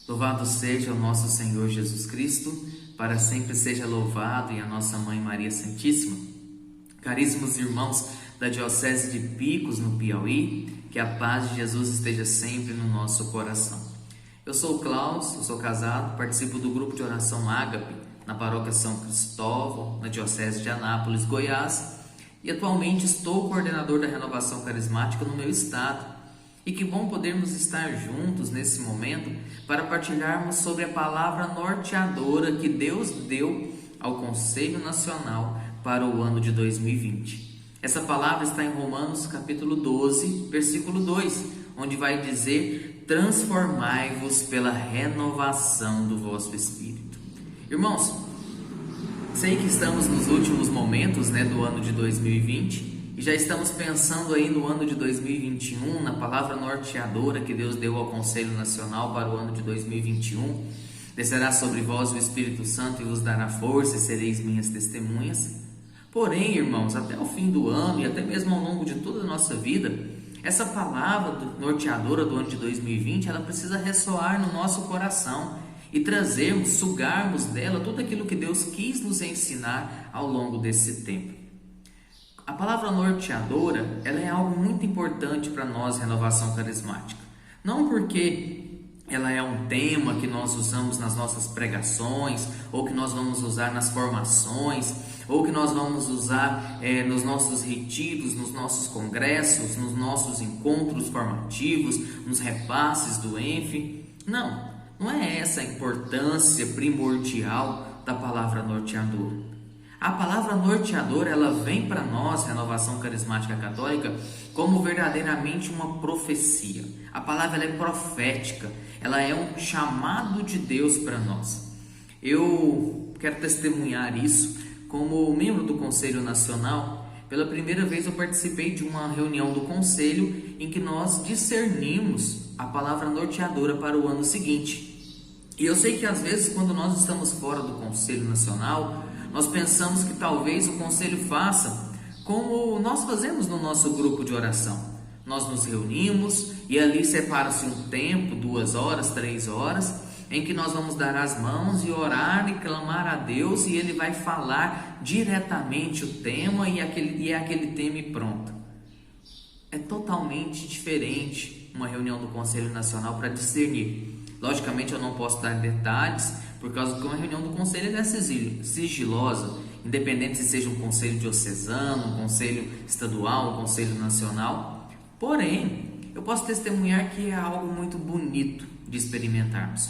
Louvado seja o nosso Senhor Jesus Cristo, para sempre seja louvado, e a nossa Mãe Maria Santíssima. Caríssimos irmãos da Diocese de Picos, no Piauí, que a paz de Jesus esteja sempre no nosso coração. Eu sou o Klaus, eu sou casado, participo do grupo de oração Ágape, na paróquia São Cristóvão, na Diocese de Anápolis, Goiás, e atualmente estou coordenador da renovação carismática no meu estado. E que bom podermos estar juntos nesse momento para partilharmos sobre a palavra norteadora que Deus deu ao Conselho Nacional para o ano de 2020. Essa palavra está em Romanos capítulo 12, versículo 2, onde vai dizer: transformai-vos pela renovação do vosso espírito. Irmãos, sei que estamos nos últimos momentos do ano de 2020 e já estamos pensando aí no ano de 2021, na palavra norteadora que Deus deu ao Conselho Nacional para o ano de 2021. Descerá sobre vós o Espírito Santo e vos dará força e sereis minhas testemunhas. Porém, irmãos, até o fim do ano e até mesmo ao longo de toda a nossa vida, essa palavra norteadora do ano de 2020, ela precisa ressoar no nosso coração e trazermos, sugarmos dela tudo aquilo que Deus quis nos ensinar ao longo desse tempo. A palavra norteadora, ela é algo muito importante para nós, renovação carismática. Não porque ela é um tema que nós usamos nas nossas pregações, ou que nós vamos usar nas formações, ou que nós vamos usar nos nossos retiros, nos nossos congressos, nos nossos encontros formativos, nos repasses do ENF. Não é essa a importância primordial da palavra norteadora. A palavra norteadora, ela vem para nós, Renovação Carismática Católica, como verdadeiramente uma profecia. A palavra ela é profética, ela é um chamado de Deus para nós. Eu quero testemunhar isso como membro do Conselho Nacional. Pela primeira vez eu participei de uma reunião do Conselho em que nós discernimos a palavra norteadora para o ano seguinte. E eu sei que às vezes quando nós estamos fora do Conselho Nacional, nós pensamos que talvez o Conselho faça como nós fazemos no nosso grupo de oração. Nós nos reunimos e ali separa-se um tempo, 2 horas, 3 horas, em que nós vamos dar as mãos e orar e clamar a Deus, e Ele vai falar diretamente o tema e é aquele tema e pronto. É totalmente diferente uma reunião do Conselho Nacional para discernir. Logicamente eu não posso dar detalhes, por causa que uma reunião do conselho é sigilosa, independente se seja um conselho diocesano, um conselho estadual, um conselho nacional. Porém, eu posso testemunhar que é algo muito bonito de experimentarmos.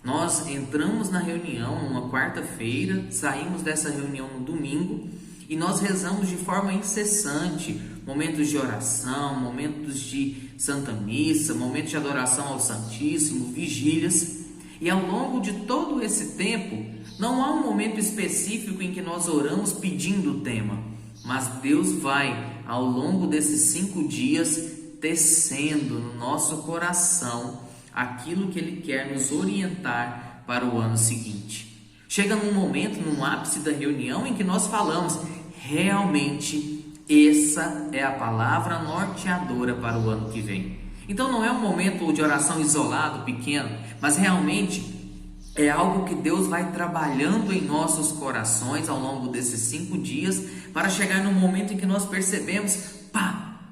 Nós entramos na reunião numa quarta-feira, saímos dessa reunião no domingo e nós rezamos de forma incessante, momentos de oração, momentos de Santa Missa, momentos de adoração ao Santíssimo, vigílias. E ao longo de todo esse tempo, não há um momento específico em que nós oramos pedindo o tema, mas Deus vai, ao longo desses 5 dias, tecendo no nosso coração aquilo que Ele quer nos orientar para o ano seguinte. Chega num momento, num ápice da reunião, em que nós falamos: realmente, essa é a palavra norteadora para o ano que vem. Então não é um momento de oração isolado, pequeno, mas realmente é algo que Deus vai trabalhando em nossos corações ao longo desses 5 dias, para chegar no momento em que nós percebemos: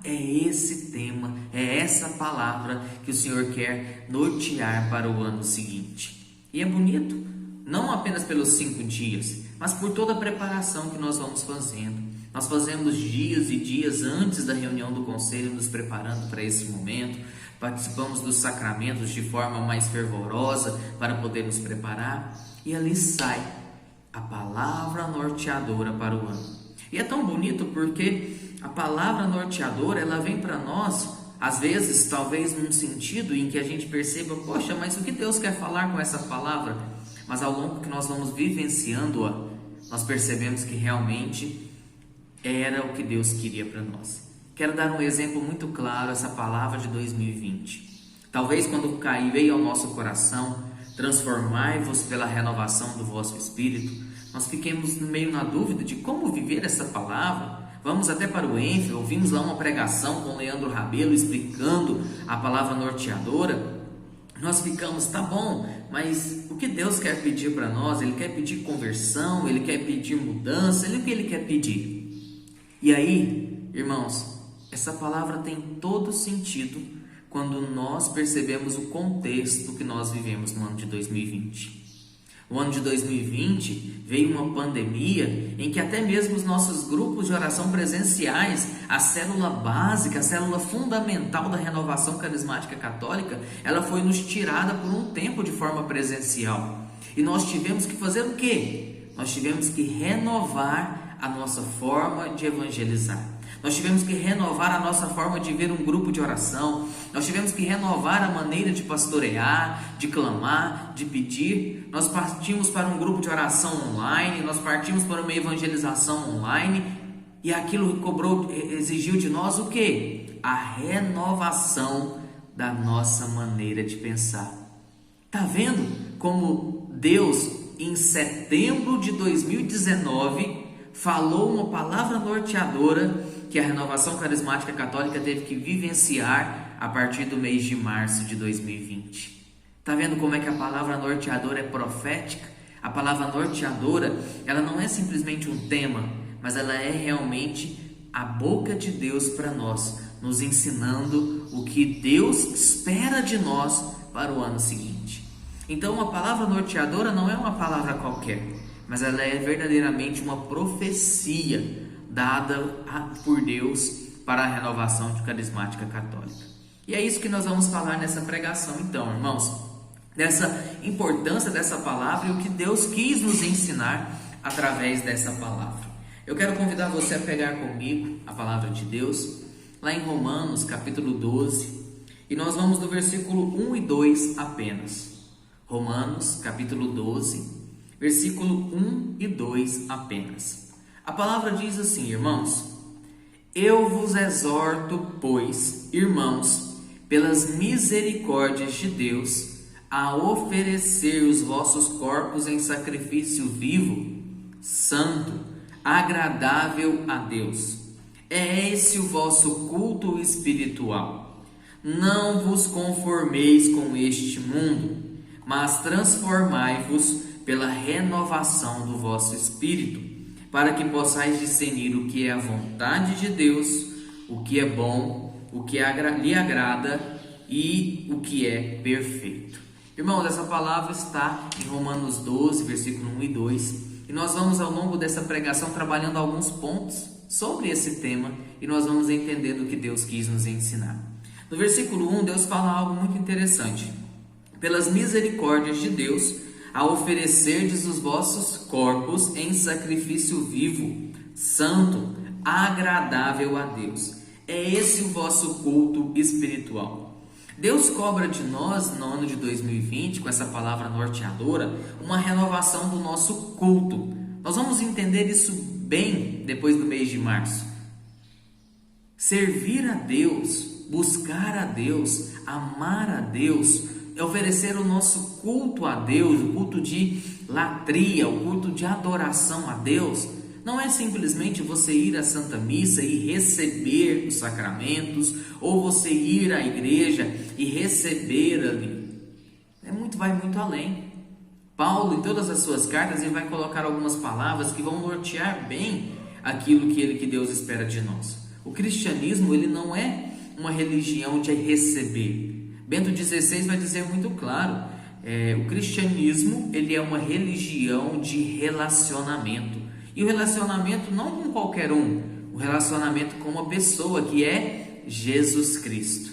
é esse tema, é essa palavra que o Senhor quer nortear para o ano seguinte. E é bonito, não apenas pelos 5 dias, mas por toda a preparação que nós vamos fazendo. Nós fazemos dias e dias antes da reunião do Conselho, nos preparando para esse momento. Participamos dos sacramentos de forma mais fervorosa para poder nos preparar. E ali sai a palavra norteadora para o ano. E é tão bonito porque a palavra norteadora, ela vem para nós, às vezes, talvez num sentido em que a gente perceba: poxa, mas o que Deus quer falar com essa palavra? Mas ao longo que nós vamos vivenciando-a, nós percebemos que realmente era o que Deus queria para nós. Quero dar um exemplo muito claro, essa palavra de 2020. Talvez quando veio ao nosso coração: transformai-vos pela renovação do vosso espírito, nós fiquemos meio na dúvida de como viver essa palavra. Vamos até para o ENF, ouvimos lá uma pregação com Leandro Rabelo explicando a palavra norteadora. nós ficamos, tá bom, mas o que Deus quer pedir para nós? Ele quer pedir conversão, Ele quer pedir mudança, o que Ele quer pedir? E aí, irmãos, essa palavra tem todo sentido quando nós percebemos o contexto que nós vivemos no ano de 2020. O ano de 2020 veio uma pandemia em que até mesmo os nossos grupos de oração presenciais, a célula básica, a célula fundamental da renovação carismática católica, ela foi nos tirada por um tempo de forma presencial. E nós tivemos que fazer o quê? Nós tivemos que renovar a nossa forma de evangelizar. Nós tivemos que renovar a nossa forma de ver um grupo de oração. Nós tivemos que renovar a maneira de pastorear, de clamar, de pedir. Nós partimos para um grupo de oração online, nós partimos para uma evangelização online. E aquilo exigiu de nós o quê? A renovação da nossa maneira de pensar. Tá vendo como Deus, em setembro de 2019, falou uma palavra norteadora que a renovação carismática católica teve que vivenciar a partir do mês de março de 2020. Está vendo como é que a palavra norteadora é profética? A palavra norteadora, ela não é simplesmente um tema, mas ela é realmente a boca de Deus para nós, nos ensinando o que Deus espera de nós para o ano seguinte. Então, a palavra norteadora não é uma palavra qualquer, mas ela é verdadeiramente uma profecia dada por Deus para a renovação carismática católica. E é isso que nós vamos falar nessa pregação então, irmãos, dessa importância dessa palavra e o que Deus quis nos ensinar através dessa palavra. Eu quero convidar você a pegar comigo a palavra de Deus, lá em Romanos capítulo 12, e nós vamos do versículo 1 e 2 apenas. Romanos capítulo 12, versículo 1 e 2 apenas. A palavra diz assim, irmãos: eu vos exorto, pois, irmãos, pelas misericórdias de Deus, a oferecer os vossos corpos em sacrifício vivo, santo, agradável a Deus. É esse o vosso culto espiritual. Não vos conformeis com este mundo, mas transformai-vos pela renovação do vosso espírito, para que possais discernir o que é a vontade de Deus, o que é bom, o que lhe agrada e o que é perfeito. Irmãos, essa palavra está em Romanos 12, versículo 1 e 2, e nós vamos ao longo dessa pregação trabalhando alguns pontos sobre esse tema, e nós vamos entendendo o que Deus quis nos ensinar. No versículo 1, Deus fala algo muito interessante: pelas misericórdias de Deus, a oferecerdes os vossos corpos em sacrifício vivo, santo, agradável a Deus. É esse o vosso culto espiritual. Deus cobra de nós, no ano de 2020, com essa palavra norteadora, uma renovação do nosso culto. Nós vamos entender isso bem depois do mês de março. Servir a Deus, buscar a Deus, amar a Deus, oferecer o nosso culto a Deus, o culto de latria, o culto de adoração a Deus, não é simplesmente você ir à Santa Missa e receber os sacramentos, ou você ir à igreja e receber ali. Vai muito além. Paulo, em todas as suas cartas, ele vai colocar algumas palavras que vão nortear bem aquilo que Deus espera de nós. O cristianismo, ele não é uma religião de receber. Bento XVI vai dizer muito claro, o cristianismo, ele é uma religião de relacionamento. E o relacionamento não com qualquer um, o relacionamento com uma pessoa que é Jesus Cristo.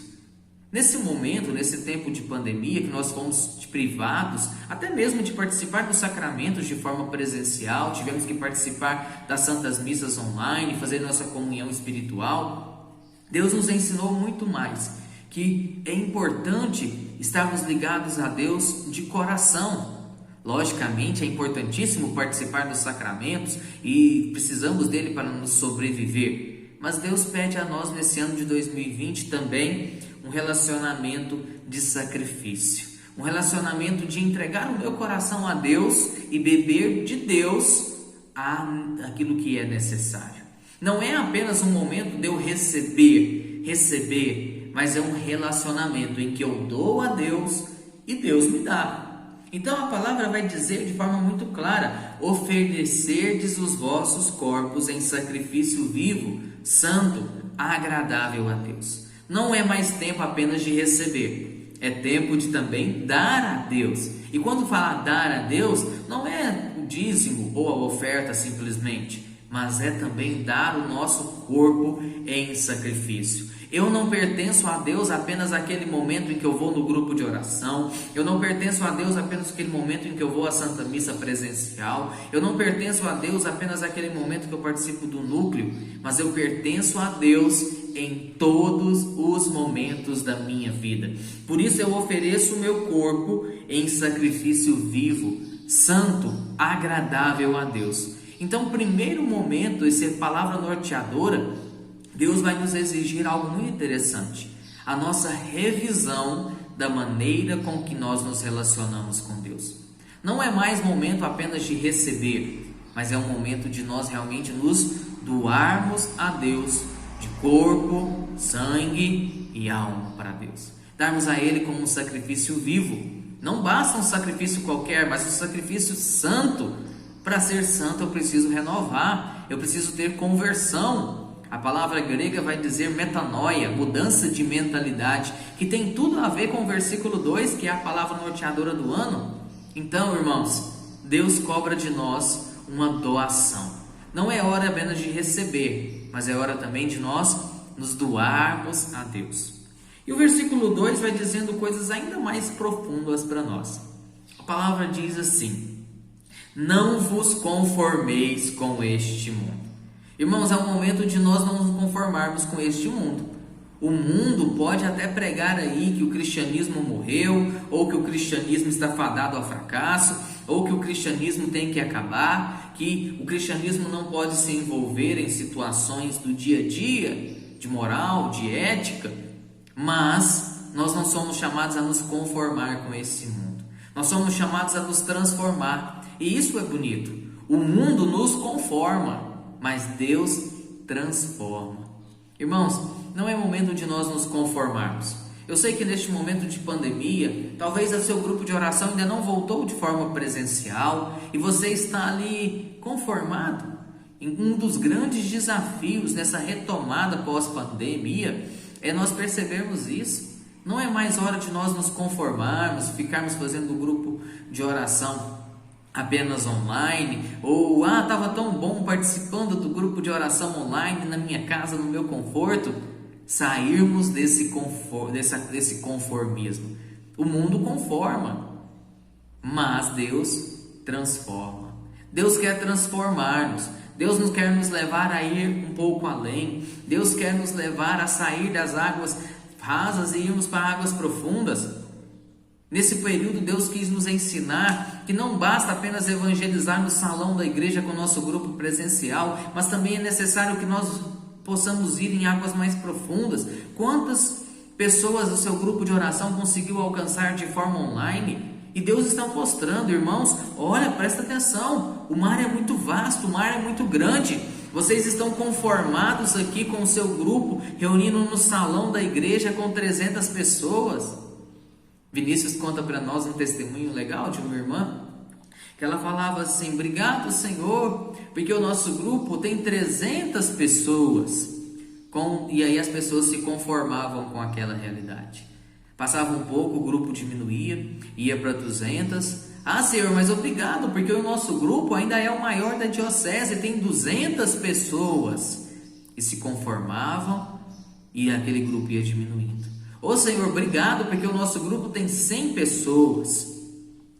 Nesse momento, nesse tempo de pandemia, que nós fomos privados, até mesmo de participar dos sacramentos de forma presencial, tivemos que participar das santas missas online, fazer nossa comunhão espiritual, Deus nos ensinou muito mais, que é importante estarmos ligados a Deus de coração. Logicamente, é importantíssimo participar dos sacramentos e precisamos dele para nos sobreviver. Mas Deus pede a nós, nesse ano de 2020, também um relacionamento de sacrifício. Um relacionamento de entregar o meu coração a Deus e beber de Deus aquilo que é necessário. Não é apenas um momento de eu receber, mas é um relacionamento em que eu dou a Deus e Deus me dá. Então a palavra vai dizer de forma muito clara: oferecerdes os vossos corpos em sacrifício vivo, santo, agradável a Deus. Não é mais tempo apenas de receber, é tempo de também dar a Deus. E quando fala dar a Deus, não é o dízimo ou a oferta simplesmente, mas é também dar o nosso corpo em sacrifício. Eu não pertenço a Deus apenas aquele momento em que eu vou no grupo de oração. Eu não pertenço a Deus apenas aquele momento em que eu vou à Santa Missa presencial. Eu não pertenço a Deus apenas aquele momento que eu participo do núcleo. Mas eu pertenço a Deus em todos os momentos da minha vida. Por isso eu ofereço o meu corpo em sacrifício vivo, santo, agradável a Deus. Então, primeiro momento, essa palavra norteadora, Deus vai nos exigir algo muito interessante: a nossa revisão da maneira com que nós nos relacionamos com Deus. Não é mais momento apenas de receber, mas é um momento de nós realmente nos doarmos a Deus de corpo, sangue e alma para Deus. Darmos a Ele como um sacrifício vivo. Não basta um sacrifício qualquer, mas um sacrifício santo. Para ser santo eu preciso renovar, eu preciso ter conversão. A palavra grega vai dizer metanoia, mudança de mentalidade, que tem tudo a ver com o versículo 2, que é a palavra norteadora do ano. Então, irmãos, Deus cobra de nós uma doação. Não é hora apenas de receber, mas é hora também de nós nos doarmos a Deus. E o versículo 2 vai dizendo coisas ainda mais profundas para nós. A palavra diz assim: não vos conformeis com este mundo. Irmãos, é o momento de nós não nos conformarmos com este mundo. O mundo pode até pregar aí que o cristianismo morreu, ou que o cristianismo está fadado ao fracasso, ou que o cristianismo tem que acabar, que o cristianismo não pode se envolver em situações do dia a dia, de moral, de ética, mas nós não somos chamados a nos conformar com esse mundo. Nós somos chamados a nos transformar, e isso é bonito. O mundo nos conforma, mas Deus transforma. Irmãos, não é momento de nós nos conformarmos. Eu sei que neste momento de pandemia, talvez o seu grupo de oração ainda não voltou de forma presencial e você está ali conformado. Um dos grandes desafios nessa retomada pós-pandemia é nós percebermos isso. Não é mais hora de nós nos conformarmos, ficarmos fazendo o grupo de oração apenas online, ou estava tão bom participando do grupo de oração online na minha casa, no meu conforto. Sairmos desse conformismo. O mundo conforma, mas Deus transforma. Deus quer transformar-nos. Deus nos quer nos levar a ir um pouco além. Deus quer nos levar a sair das águas rasas e irmos para águas profundas. Nesse período, Deus quis nos ensinar que não basta apenas evangelizar no salão da igreja com o nosso grupo presencial, mas também é necessário que nós possamos ir em águas mais profundas. Quantas pessoas o seu grupo de oração conseguiu alcançar de forma online? E Deus está mostrando, irmãos, olha, presta atenção, o mar é muito vasto, o mar é muito grande. Vocês estão conformados aqui com o seu grupo, reunindo no salão da igreja com 300 pessoas. Vinícius conta para nós um testemunho legal de uma irmã, que ela falava assim: obrigado, Senhor, porque o nosso grupo tem 300 pessoas. E aí as pessoas se conformavam com aquela realidade. Passava um pouco, o grupo diminuía, ia para 200. Ah, Senhor, mas obrigado, porque o nosso grupo ainda é o maior da diocese, tem 200 pessoas. E se conformavam e aquele grupo ia diminuindo. Ô Senhor, obrigado, porque o nosso grupo tem 100 pessoas.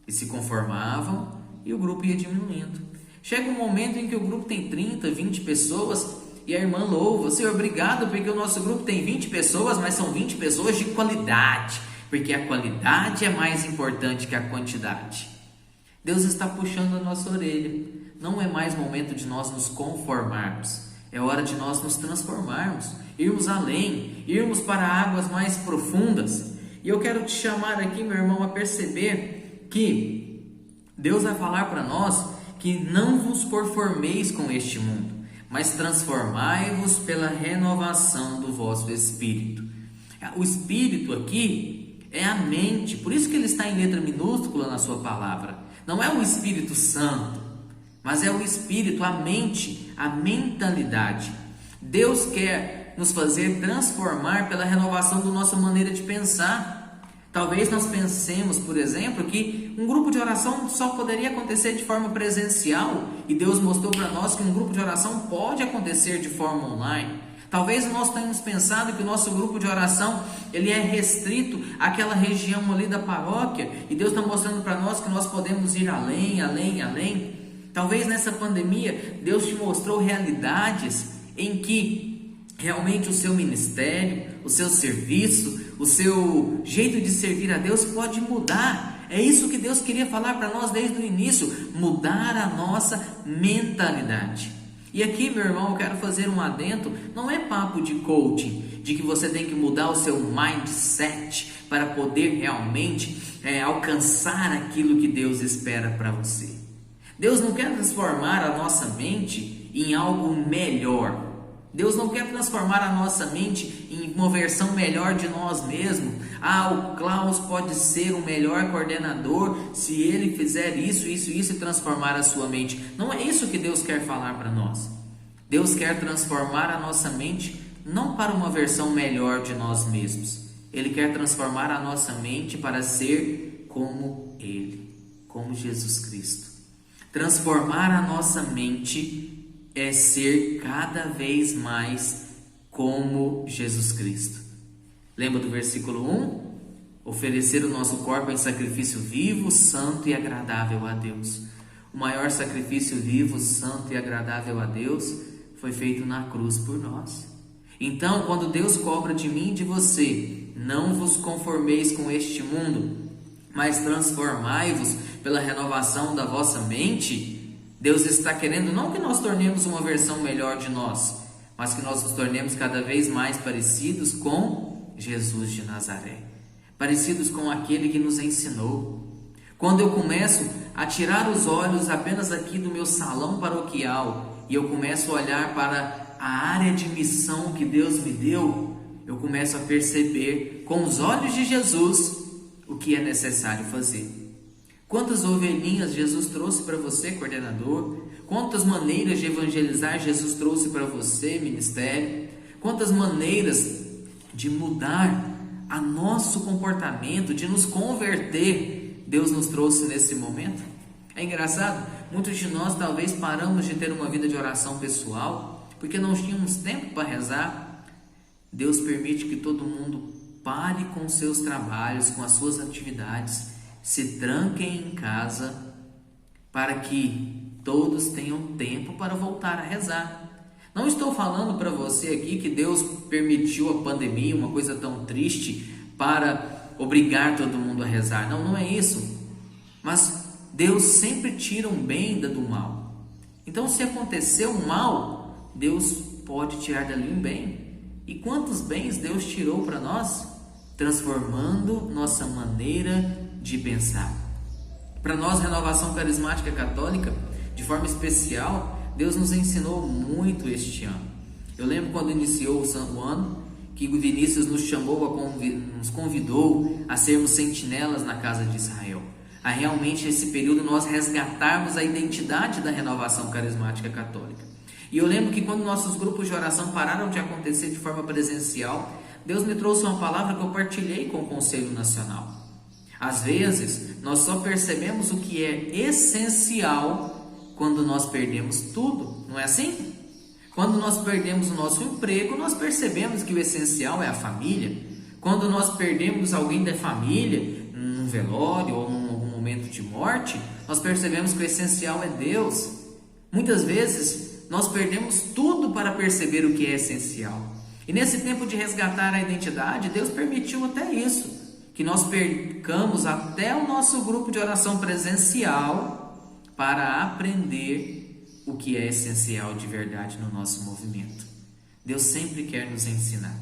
E se conformavam e o grupo ia diminuindo. Chega um momento em que o grupo tem 30, 20 pessoas e a irmã louva: Senhor, obrigado, porque o nosso grupo tem 20 pessoas, mas são 20 pessoas de qualidade, porque a qualidade é mais importante que a quantidade. Deus está puxando a nossa orelha. Não é mais momento de nós nos conformarmos. É hora de nós nos transformarmos, irmos além, irmos para águas mais profundas. E eu quero te chamar aqui, meu irmão, a perceber que Deus vai falar para nós que não vos conformeis com este mundo, mas transformai-vos pela renovação do vosso espírito. O espírito aqui é a mente. Por isso que ele está em letra minúscula na sua palavra. Não é o Espírito Santo, mas é o Espírito, a mente, a mentalidade. Deus quer nos fazer transformar pela renovação da nossa maneira de pensar. Talvez nós pensemos, por exemplo, que um grupo de oração só poderia acontecer de forma presencial, e Deus mostrou para nós que um grupo de oração pode acontecer de forma online. Talvez nós tenhamos pensado que o nosso grupo de oração ele é restrito àquela região ali da paróquia, e Deus está mostrando para nós que nós podemos ir além, além, além. Talvez nessa pandemia Deus te mostrou realidades em que realmente o seu ministério, o seu serviço, o seu jeito de servir a Deus pode mudar. É isso que Deus queria falar para nós desde o início, mudar a nossa mentalidade. E aqui, meu irmão, eu quero fazer um adendo, não é papo de coaching, de que você tem que mudar o seu mindset para poder realmente alcançar aquilo que Deus espera para você. Deus não quer transformar a nossa mente em algo melhor. Deus não quer transformar a nossa mente em uma versão melhor de nós mesmos. O Klaus pode ser o melhor coordenador se ele fizer isso e transformar a sua mente. Não é isso que Deus quer falar para nós. Deus quer transformar a nossa mente não para uma versão melhor de nós mesmos. Ele quer transformar a nossa mente para ser como Ele, como Jesus Cristo. Transformar a nossa mente é ser cada vez mais como Jesus Cristo. Lembra do versículo 1? Oferecer o nosso corpo em sacrifício vivo, santo e agradável a Deus. O maior sacrifício vivo, santo e agradável a Deus foi feito na cruz por nós. Então, quando Deus cobra de mim e de você, não vos conformeis com este mundo, mas transformai-vos pela renovação da vossa mente. Deus está querendo não que nós tornemos uma versão melhor de nós, mas que nós nos tornemos cada vez mais parecidos com Jesus de Nazaré, parecidos com aquele que nos ensinou. Quando eu começo a tirar os olhos apenas aqui do meu salão paroquial e eu começo a olhar para a área de missão que Deus me deu, eu começo a perceber com os olhos de Jesus o que é necessário fazer. Quantas ovelhinhas Jesus trouxe para você, coordenador? Quantas maneiras de evangelizar Jesus trouxe para você, ministério? Quantas maneiras de mudar a nosso comportamento, de nos converter, Deus nos trouxe nesse momento? É engraçado, muitos de nós talvez paramos de ter uma vida de oração pessoal, porque não tínhamos tempo para rezar. Deus permite que todo mundo pare com seus trabalhos, com as suas atividades, se tranquem em casa, para que todos tenham tempo para voltar a rezar. Não estou falando para você aqui que Deus permitiu a pandemia, uma coisa tão triste, para obrigar todo mundo a rezar. Não, não é isso. Mas Deus sempre tira um bem do mal. Então, se aconteceu um mal, Deus pode tirar dali um bem. E quantos bens Deus tirou para nós? Transformando nossa maneira de pensar. Para nós, Renovação Carismática Católica, de forma especial, Deus nos ensinou muito este ano. Eu lembro quando iniciou o ano, que o Vinícius nos nos convidou a sermos sentinelas na casa de Israel. A realmente nesse período nós resgatarmos a identidade da Renovação Carismática Católica. E eu lembro que quando nossos grupos de oração pararam de acontecer de forma presencial, Deus me trouxe uma palavra que eu partilhei com o Conselho Nacional. Às vezes, nós só percebemos o que é essencial quando nós perdemos tudo, não é assim? Quando nós perdemos o nosso emprego, nós percebemos que o essencial é a família. Quando nós perdemos alguém da família, num velório ou num momento de morte, nós percebemos que o essencial é Deus. Muitas vezes, nós perdemos tudo para perceber o que é essencial. E nesse tempo de resgatar a identidade, Deus permitiu até isso, que nós percamos até o nosso grupo de oração presencial para aprender o que é essencial de verdade no nosso movimento. Deus sempre quer nos ensinar.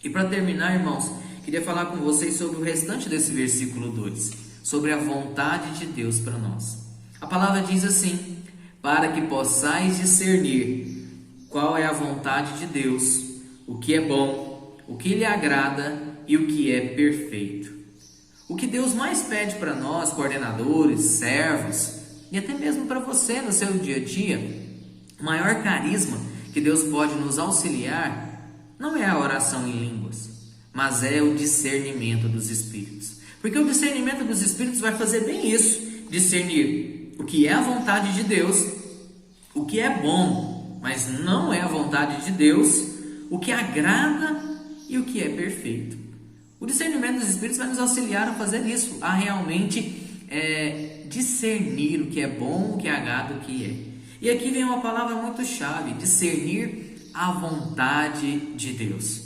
E para terminar, irmãos, queria falar com vocês sobre o restante desse versículo 2, sobre a vontade de Deus para nós. A palavra diz assim: para que possais discernir qual é a vontade de Deus, o que é bom, o que lhe agrada e o que é perfeito. O que Deus mais pede para nós, coordenadores, servos, e até mesmo para você no seu dia a dia, o maior carisma que Deus pode nos auxiliar não é a oração em línguas, mas é o discernimento dos Espíritos. Porque o discernimento dos Espíritos vai fazer bem isso, discernir o que é a vontade de Deus, o que é bom, mas não é a vontade de Deus, o que agrada e o que é perfeito. O discernimento dos Espíritos vai nos auxiliar a fazer isso, a realmente discernir o que é bom, o que agrada, o que é. E aqui vem uma palavra muito chave: discernir a vontade de Deus.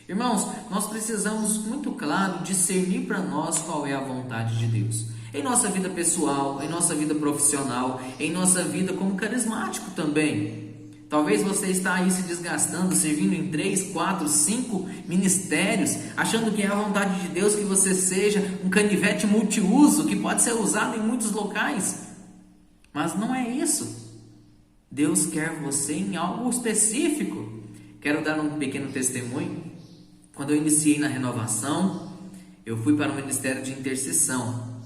Irmãos, nós precisamos, muito claro, discernir para nós qual é a vontade de Deus. Em nossa vida pessoal, em nossa vida profissional, em nossa vida como carismático também. Talvez você está aí se desgastando, servindo em 3, 4, 5 ministérios, achando que é a vontade de Deus que você seja um canivete multiuso, que pode ser usado em muitos locais. Mas não é isso. Deus quer você em algo específico. Quero dar um pequeno testemunho. Quando eu iniciei na renovação, eu fui para o Ministério de Intercessão.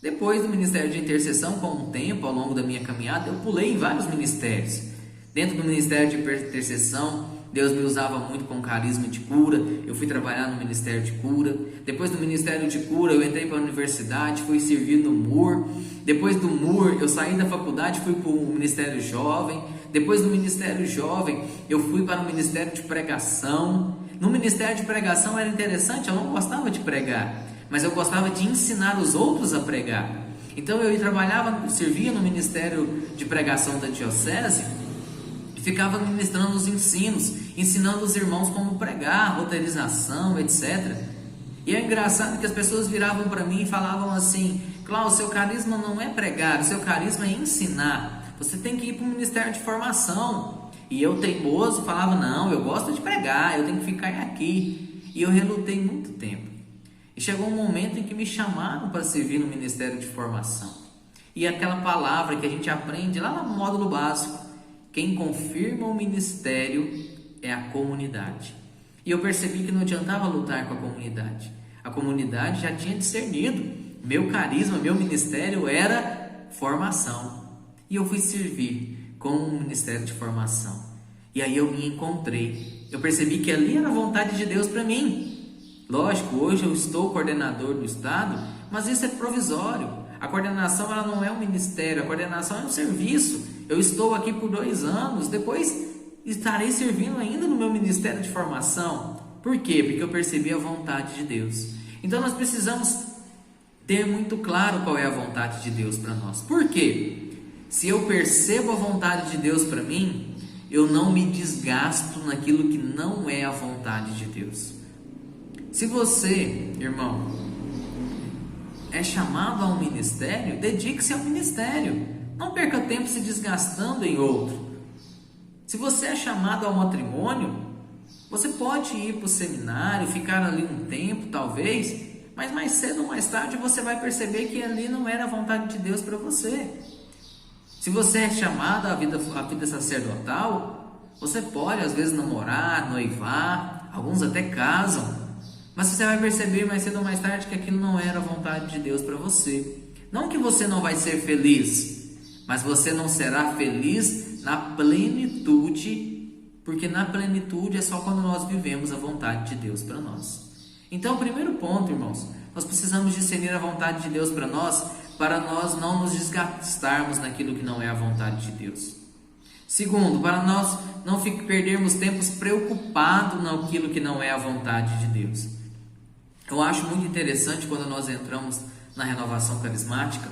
Depois do Ministério de Intercessão, com o tempo, ao longo da minha caminhada, eu pulei em vários ministérios. Dentro do Ministério de Intercessão, Deus me usava muito com carisma de cura. Eu fui trabalhar no Ministério de Cura. Depois do Ministério de Cura, eu entrei para a universidade, fui servir no MUR. Depois do MUR, eu saí da faculdade, fui para o Ministério Jovem. Depois do Ministério Jovem, eu fui para o Ministério de Pregação. No Ministério de Pregação era interessante, eu não gostava de pregar, mas eu gostava de ensinar os outros a pregar. Então eu trabalhava, servia no Ministério de Pregação da Diocese, ficava ministrando os ensinos, ensinando os irmãos como pregar, roteirização, etc. E é engraçado que as pessoas viravam para mim e falavam assim: Cláudio, seu carisma não é pregar, o seu carisma é ensinar. Você tem que ir para o Ministério de Formação. E eu, teimoso, falava: não, eu gosto de pregar, eu tenho que ficar aqui. E eu relutei muito tempo. E chegou um momento em que me chamaram para servir no Ministério de Formação. E aquela palavra que a gente aprende lá no módulo básico: quem confirma o ministério é a comunidade. E eu percebi que não adiantava lutar com a comunidade. A comunidade já tinha discernido. Meu carisma, meu ministério era formação. E eu fui servir com o Ministério de Formação. E aí eu me encontrei. Eu percebi que ali era a vontade de Deus para mim. Lógico, hoje eu estou coordenador do Estado, mas isso é provisório. A coordenação ela não é um ministério, a coordenação é um serviço. Eu estou aqui por 2 anos, depois estarei servindo ainda no meu Ministério de Formação. Por quê? Porque eu percebi a vontade de Deus. Então nós precisamos ter muito claro qual é a vontade de Deus para nós. Por quê? Se eu percebo a vontade de Deus para mim, eu não me desgasto naquilo que não é a vontade de Deus. Se você, irmão, é chamado a um ministério, dedique-se ao ministério. Não perca tempo se desgastando em outro. Se você é chamado ao matrimônio, você pode ir para o seminário, ficar ali um tempo talvez, mas mais cedo ou mais tarde você vai perceber que ali não era a vontade de Deus para você. Se você é chamado à vida sacerdotal, você pode às vezes namorar, noivar, alguns até casam, mas você vai perceber mais cedo ou mais tarde que aquilo não era a vontade de Deus para você. Não que você não vai ser feliz, mas você não será feliz na plenitude, porque na plenitude é só quando nós vivemos a vontade de Deus para nós. Então, o primeiro ponto, irmãos, nós precisamos discernir a vontade de Deus para nós não nos desgastarmos naquilo que não é a vontade de Deus. Segundo, para nós não perdermos tempos preocupados naquilo que não é a vontade de Deus. Eu acho muito interessante quando nós entramos na renovação carismática,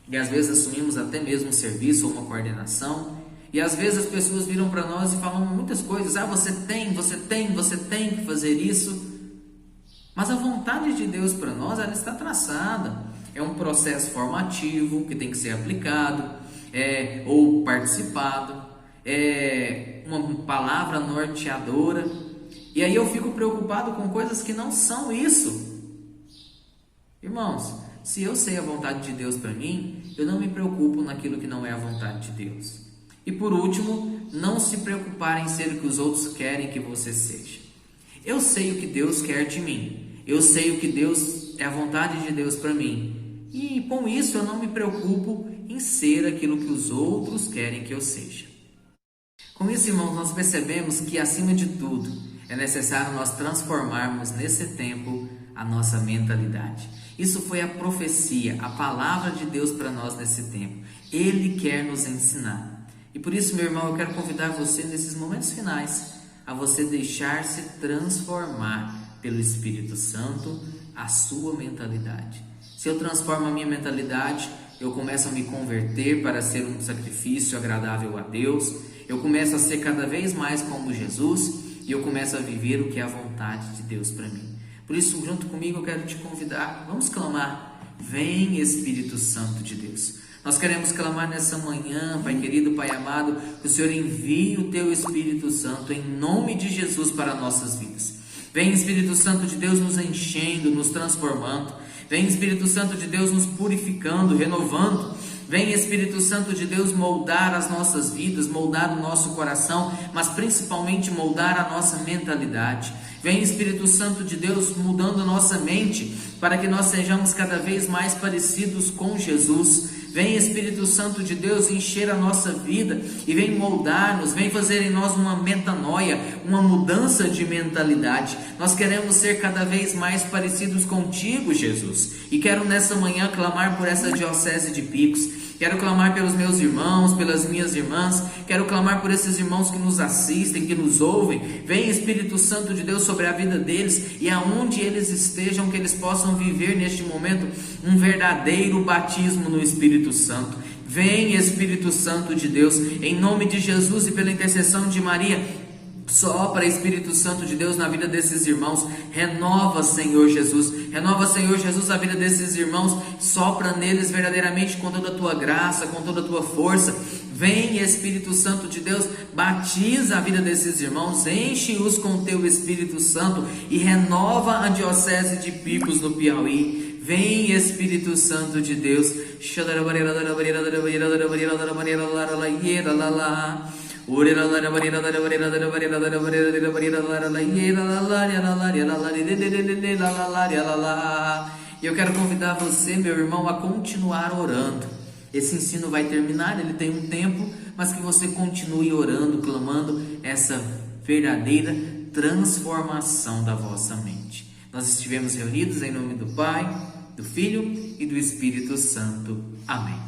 e às vezes assumimos até mesmo um serviço ou uma coordenação, e às vezes as pessoas viram para nós e falam muitas coisas: você tem que fazer isso. Mas a vontade de Deus para nós, ela está traçada. É um processo formativo que tem que ser aplicado, ou participado, é uma palavra norteadora. E aí eu fico preocupado com coisas que não são isso. Irmãos, se eu sei a vontade de Deus para mim, eu não me preocupo naquilo que não é a vontade de Deus. E por último, não se preocupar em ser o que os outros querem que você seja. Eu sei o que Deus quer de mim. Eu sei o que Deus é a vontade de Deus para mim. E com isso eu não me preocupo em ser aquilo que os outros querem que eu seja. Com isso, irmãos, nós percebemos que, acima de tudo, é necessário nós transformarmos nesse tempo a nossa mentalidade. Isso foi a profecia, a palavra de Deus para nós nesse tempo. Ele quer nos ensinar. E por isso, meu irmão, eu quero convidar você nesses momentos finais a você deixar-se transformar pelo Espírito Santo a sua mentalidade. Se eu transformo a minha mentalidade, eu começo a me converter para ser um sacrifício agradável a Deus. Eu começo a ser cada vez mais como Jesus e eu começo a viver o que é a vontade de Deus para mim. Por isso, junto comigo, eu quero te convidar, vamos clamar: vem Espírito Santo de Deus. Nós queremos clamar nessa manhã, Pai querido, Pai amado, que o Senhor envie o Teu Espírito Santo em nome de Jesus para nossas vidas. Vem Espírito Santo de Deus nos enchendo, nos transformando. Vem Espírito Santo de Deus nos purificando, renovando. Vem Espírito Santo de Deus moldar as nossas vidas, moldar o nosso coração, mas principalmente moldar a nossa mentalidade. Vem Espírito Santo de Deus mudando a nossa mente para que nós sejamos cada vez mais parecidos com Jesus. Vem Espírito Santo de Deus encher a nossa vida e vem moldar-nos, vem fazer em nós uma metanoia, uma mudança de mentalidade. Nós queremos ser cada vez mais parecidos contigo, Jesus. E quero nessa manhã clamar por essa diocese de Picos. Quero clamar pelos meus irmãos, pelas minhas irmãs. Quero clamar por esses irmãos que nos assistem, que nos ouvem. Vem Espírito Santo de Deus sobre a vida deles e aonde eles estejam, que eles possam viver neste momento um verdadeiro batismo no Espírito Santo. Vem Espírito Santo de Deus, em nome de Jesus e pela intercessão de Maria. Sopra Espírito Santo de Deus na vida desses irmãos. Renova, Senhor Jesus. Renova, Senhor Jesus, a vida desses irmãos. Sopra neles verdadeiramente com toda a tua graça, com toda a tua força. Vem Espírito Santo de Deus, batiza a vida desses irmãos, enche-os com o teu Espírito Santo e renova a diocese de Picos no Piauí. Vem Espírito Santo de Deus. E eu quero convidar você, meu irmão, a continuar orando. Esse ensino vai terminar, ele tem um tempo, mas que você continue orando, clamando essa verdadeira transformação da vossa mente. Nós estivemos reunidos em nome do Pai, do Filho e do Espírito Santo. Amém.